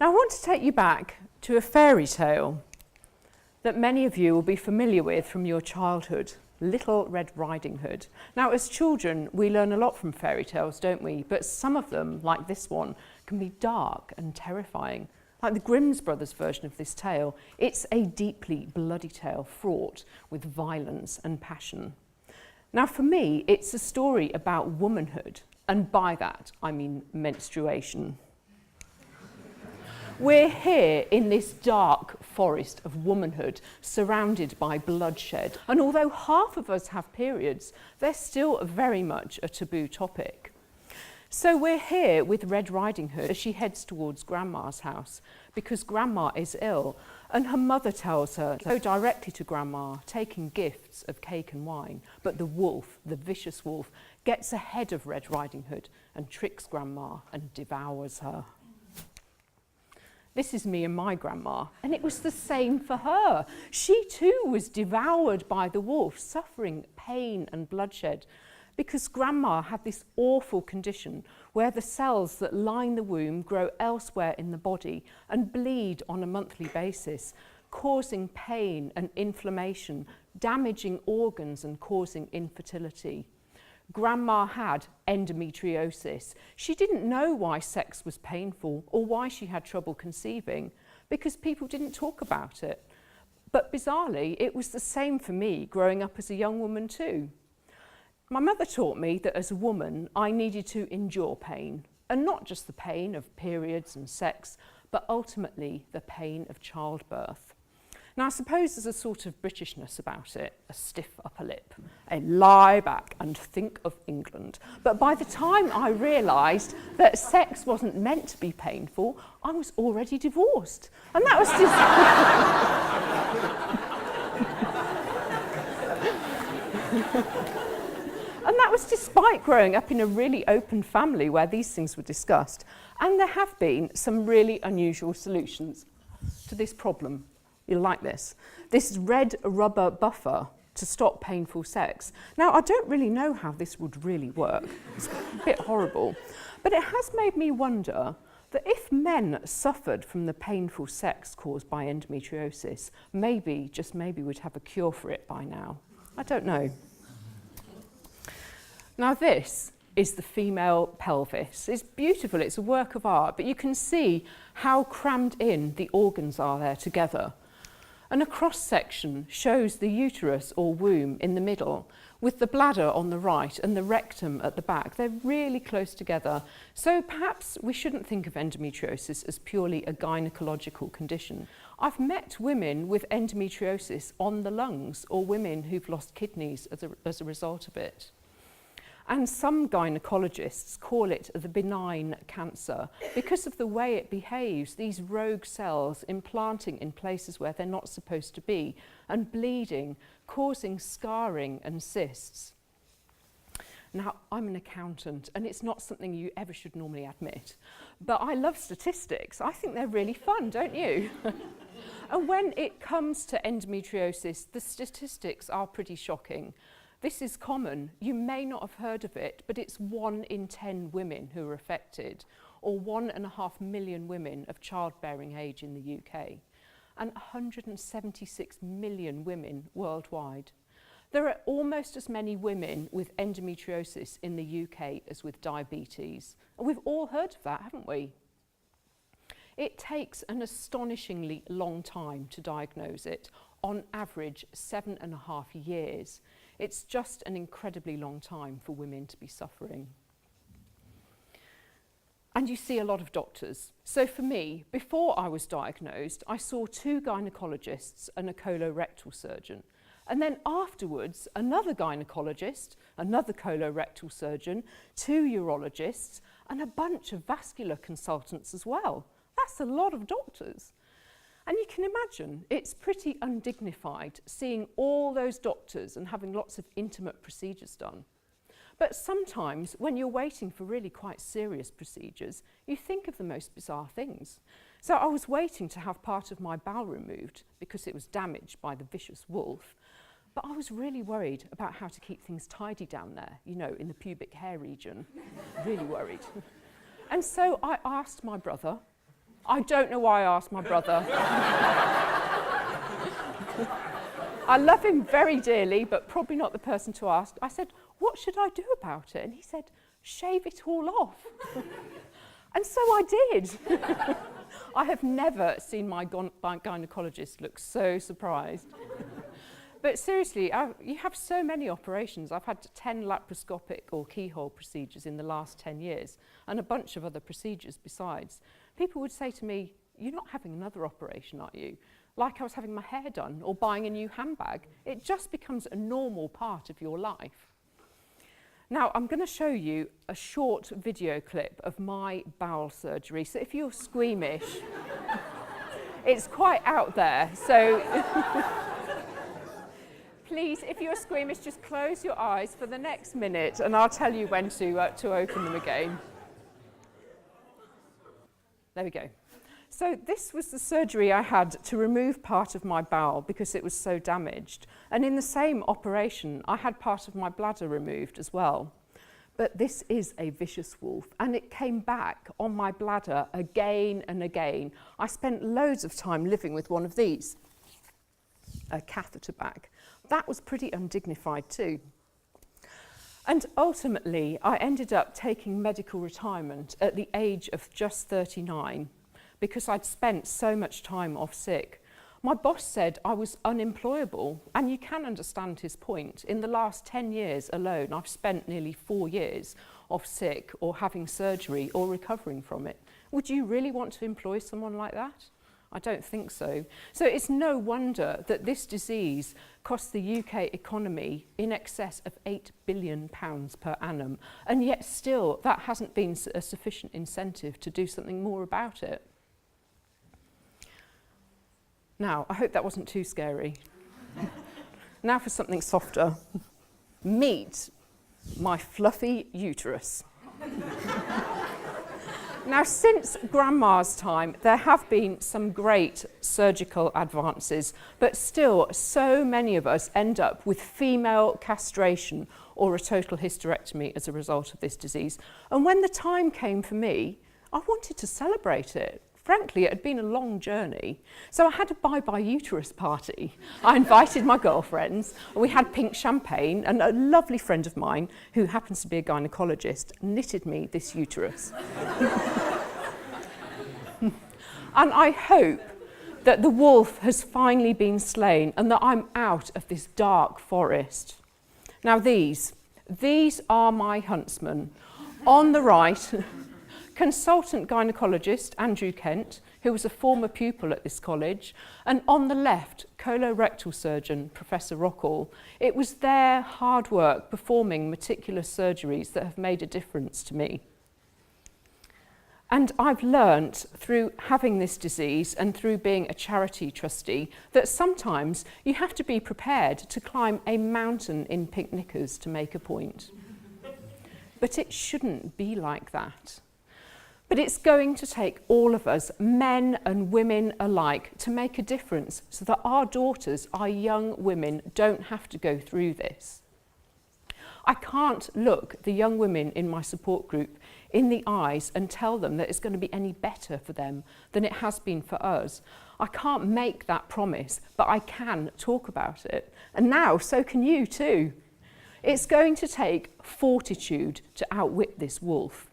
Now I want to take you back to a fairy tale that many of you will be familiar with from your childhood, Little Red Riding Hood. Now as children we learn a lot from fairy tales, don't we? But some of them, like this one, can be dark and terrifying. Like the Grimm's Brothers version of this tale, it's a deeply bloody tale fraught with violence and passion. Now for me, it's a story about womanhood, and by that I mean menstruation. We're here in this dark forest of womanhood, surrounded by bloodshed. And although half of us have periods, they're still very much a taboo topic. So we're here with Red Riding Hood as she heads towards Grandma's house, because Grandma is ill, and her mother tells her to go directly to Grandma, taking gifts of cake and wine. But the wolf, the vicious wolf, gets ahead of Red Riding Hood and tricks Grandma and devours her. This is me and my grandma, and it was the same for her. She too was devoured by the wolf, suffering pain and bloodshed, because Grandma had this awful condition where the cells that line the womb grow elsewhere in the body and bleed on a monthly basis, causing pain and inflammation, damaging organs and causing infertility. Grandma had endometriosis. She didn't know why sex was painful or why she had trouble conceiving, because people didn't talk about it. But bizarrely, it was the same for me growing up as a young woman too. My mother taught me that as a woman, I needed to endure pain, and not just the pain of periods and sex, but ultimately the pain of childbirth. Now, I suppose there's a sort of Britishness about it, a stiff upper lip, a lie back and think of England. But by the time I realised that sex wasn't meant to be painful, I was already divorced. And that was And that was despite growing up in a really open family where these things were discussed. And there have been some really unusual solutions to this problem. You'll like this. This red rubber buffer to stop painful sex. Now, I don't really know how this would really work. It's a bit horrible. But it has made me wonder that if men suffered from the painful sex caused by endometriosis, maybe, just maybe, we'd have a cure for it by now. I don't know. Now this is the female pelvis. It's beautiful, it's a work of art, but you can see how crammed in the organs are there together. And a cross-section shows the uterus or womb in the middle, with the bladder on the right and the rectum at the back. They're really close together. So perhaps we shouldn't think of endometriosis as purely a gynecological condition. I've met women with endometriosis on the lungs, or women who've lost kidneys as a result of it. And some gynecologists call it the benign cancer because of the way it behaves, these rogue cells implanting in places where they're not supposed to be and bleeding, causing scarring and cysts. Now, I'm an accountant, and it's not something you ever should normally admit, but I love statistics. I think they're really fun, don't you? And when it comes to endometriosis, the statistics are pretty shocking. This is common. You may not have heard of it, but it's 1 in 10 women who are affected, or 1.5 million women of childbearing age in the UK, and 176 million women worldwide. There are almost as many women with endometriosis in the UK as with diabetes. And we've all heard of that, haven't we? It takes an astonishingly long time to diagnose it, on average 7.5 years. It's just an incredibly long time for women to be suffering. And you see a lot of doctors. So for me, before I was diagnosed, I saw 2 gynecologists and a colorectal surgeon. And then afterwards, another gynecologist, another colorectal surgeon, 2 urologists, and a bunch of vascular consultants as well. That's a lot of doctors. And you can imagine, it's pretty undignified seeing all those doctors and having lots of intimate procedures done. But sometimes, when you're waiting for really quite serious procedures, you think of the most bizarre things. So I was waiting to have part of my bowel removed because it was damaged by the vicious wolf. But I was really worried about how to keep things tidy down there, you know, in the pubic hair region. Really worried. And so I asked my brother, I don't know why I asked my brother. I love him very dearly, but probably not the person to ask. I said, what should I do about it? And he said, shave it all off. And so I did. I have never seen my gynaecologist look so surprised. But seriously, you have so many operations. I've had 10 laparoscopic or keyhole procedures in the last 10 years and a bunch of other procedures besides. People would say to me, you're not having another operation, are you? Like I was having my hair done or buying a new handbag. It just becomes a normal part of your life. Now, I'm going to show you a short video clip of my bowel surgery. So if you're squeamish, it's quite out there. So please, if you're squeamish, just close your eyes for the next minute and I'll tell you when to open them again. There we go. So this was the surgery I had to remove part of my bowel because it was so damaged. And in the same operation, I had part of my bladder removed as well. But this is a vicious wolf, and it came back on my bladder again and again. I spent loads of time living with one of these, a catheter bag. That was pretty undignified too. And ultimately, I ended up taking medical retirement at the age of just 39 because I'd spent so much time off sick. My boss said I was unemployable, and you can understand his point. In the last 10 years alone, I've spent nearly 4 years off sick or having surgery or recovering from it. Would you really want to employ someone like that? I don't think so. So it's no wonder that this disease costs the UK economy in excess of £8 billion per annum, and yet still that hasn't been a sufficient incentive to do something more about it. Now, I hope that wasn't too scary. Now for something softer. Meet my fluffy uterus. Now, since Grandma's time, there have been some great surgical advances, but still, so many of us end up with female castration or a total hysterectomy as a result of this disease. And when the time came for me, I wanted to celebrate it. Frankly, it had been a long journey, so I had a bye-bye uterus party. I invited my girlfriends, and we had pink champagne, and a lovely friend of mine, who happens to be a gynaecologist, knitted me this uterus. And I hope that the wolf has finally been slain and that I'm out of this dark forest. Now these are my huntsmen. On the right, consultant gynaecologist Andrew Kent, who was a former pupil at this college, and on the left, colorectal surgeon Professor Rockall. It was their hard work performing meticulous surgeries that have made a difference to me. And I've learnt through having this disease and through being a charity trustee that sometimes you have to be prepared to climb a mountain in pink knickers to make a point. But it shouldn't be like that. But it's going to take all of us, men and women alike, to make a difference so that our daughters, our young women, don't have to go through this. I can't look the young women in my support group in the eyes and tell them that it's going to be any better for them than it has been for us. I can't make that promise, but I can talk about it. And now, so can you too. It's going to take fortitude to outwit this wolf.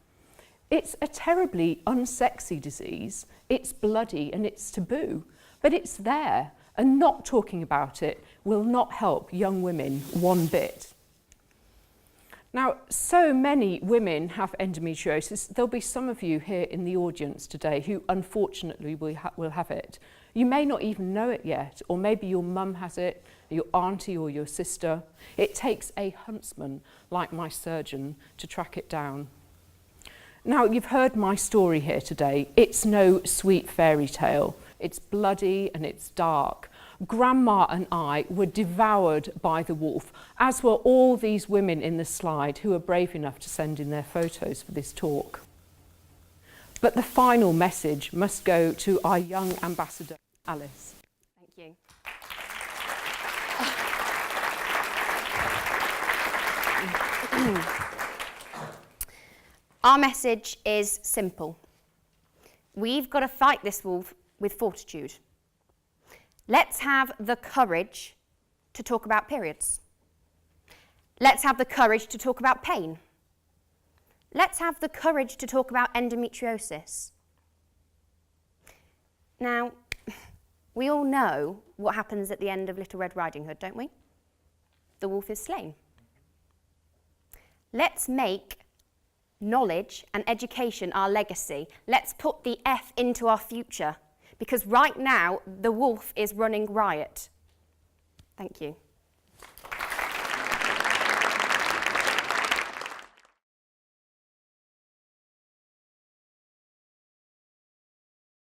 It's a terribly unsexy disease. It's bloody and it's taboo, but it's there, and not talking about it will not help young women one bit. Now, so many women have endometriosis. There'll be some of you here in the audience today who unfortunately will have it. You may not even know it yet, or maybe your mum has it, your auntie or your sister. It takes a huntsman like my surgeon to track it down. Now, you've heard my story here today. It's no sweet fairy tale. It's bloody and it's dark. Grandma and I were devoured by the wolf, as were all these women in the slide who were brave enough to send in their photos for this talk. But the final message must go to our young ambassador, Alice. Thank you. Our message is simple. We've got to fight this wolf with fortitude. Let's have the courage to talk about periods. Let's have the courage to talk about pain. Let's have the courage to talk about endometriosis. Now, we all know what happens at the end of Little Red Riding Hood, don't we? The wolf is slain. Let's make knowledge and education our legacy. Let's put the F into our future, because right now the wolf is running riot. Thank you.